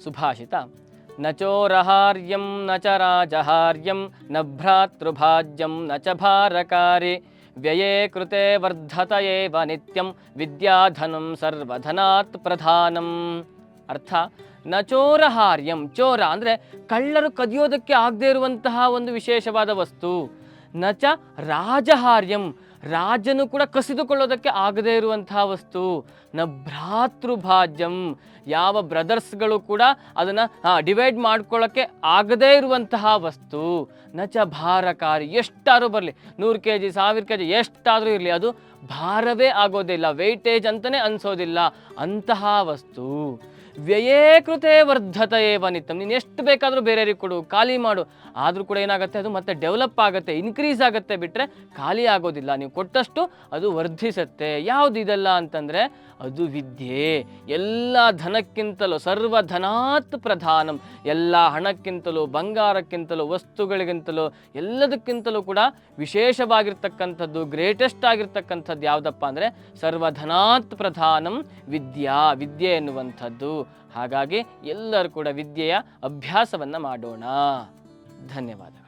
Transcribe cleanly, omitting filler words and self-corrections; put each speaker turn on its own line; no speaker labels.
ಸುಭಾಷಿತ. ನ ಚೋರಹಾರ್ಯಂ ನ ಚ ರಾಜಹಾರ್ಯಂ ನ ಭ್ರಾತೃಭಾಜ್ಯಂ ನ ಚ ಭಾರಕಾರಿ ವ್ಯಯೇ ಕೃತೆ ವರ್ಧತ ಏವ ನಿತ್ಯಂ ವಿದ್ಯಾಧನಂ ಸರ್ವಧನಾತ್ ಪ್ರಧಾನಂ. ಅರ್ಥ, ನ ಚೋರಹಾರ್ಯಂ, ಚೋರ ಅಂದರೆ ಕಳ್ಳರು ಕದಿಯೋದಕ್ಕೆ ಆಗದೇ ಇರುವಂತಹ ಒಂದು ವಿಶೇಷವಾದ ವಸ್ತು. ನ ಚ ರಾಜಹಾರ್ಯಂ, ರಾಜನು ಕೂಡ ಕಸಿದುಕೊಳ್ಳೋದಕ್ಕೆ ಆಗದೇ ಇರುವಂತಹ ವಸ್ತು. ನ ಭ್ರಾತೃಭಾಜ್ಯಂ, ಯಾವ ಬ್ರದರ್ಸ್ಗಳು ಕೂಡ ಅದನ್ನು ಡಿವೈಡ್ ಮಾಡ್ಕೊಳ್ಳೋಕ್ಕೆ ಆಗದೇ ಇರುವಂತಹ ವಸ್ತು. ನ ಚ ಭಾರಕಾರಿ, ಎಷ್ಟಾದರೂ ಬರಲಿ, 100 kg 1000 kg ಎಷ್ಟಾದರೂ ಇರಲಿ, ಅದು ಭಾರವೇ ಆಗೋದಿಲ್ಲ, ವೆಯ್ಟೇಜ್ ಅಂತಲೇ ಅನಿಸೋದಿಲ್ಲ ಅಂತಹ ವಸ್ತು. ವ್ಯಯೇ ಕೃತೆ ವರ್ಧತ ಏವ ನಿತ್ಯಂ, ನೀನು ಎಷ್ಟು ಬೇಕಾದರೂ ಬೇರೆಯವ್ರಿಗೆ ಕೊಡು, ಖಾಲಿ ಮಾಡು, ಆದರೂ ಕೂಡ ಏನಾಗುತ್ತೆ, ಅದು ಮತ್ತೆ ಡೆವಲಪ್ ಆಗುತ್ತೆ, ಇನ್ಕ್ರೀಸ್ ಆಗುತ್ತೆ, ಬಿಟ್ಟರೆ ಖಾಲಿ ಆಗೋದಿಲ್ಲ. ನೀವು ಕೊಟ್ಟಷ್ಟು ಅದು ವರ್ಧಿಸುತ್ತೆ. ಯಾವುದು ಇದೆಲ್ಲ ಅಂತಂದರೆ ಅದು ವಿದ್ಯೆ. ಎಲ್ಲ ಧನಕ್ಕಿಂತಲೂ ಸರ್ವಧನಾತ್ ಪ್ರಧಾನಂ, ಎಲ್ಲ ಹಣಕ್ಕಿಂತಲೂ ಬಂಗಾರಕ್ಕಿಂತಲೂ ವಸ್ತುಗಳಿಗಿಂತಲೂ ಎಲ್ಲದಕ್ಕಿಂತಲೂ ಕೂಡ ವಿಶೇಷವಾಗಿರ್ತಕ್ಕಂಥದ್ದು, ಗ್ರೇಟೆಸ್ಟ್ ಆಗಿರ್ತಕ್ಕಂಥದ್ದು ಯಾವುದಪ್ಪ ಅಂದರೆ ಸರ್ವಧನಾತ್ ಪ್ರಧಾನಂ ವಿದ್ಯಾ, ವಿದ್ಯೆ ಎನ್ನುವಂಥದ್ದು. ಹಾಗಾಗಿ ಎಲ್ಲರೂ ಕೂಡ ವಿದ್ಯೆಯ ಅಭ್ಯಾಸವನ್ನು ಮಾಡೋಣ. ಧನ್ಯವಾದಗಳು.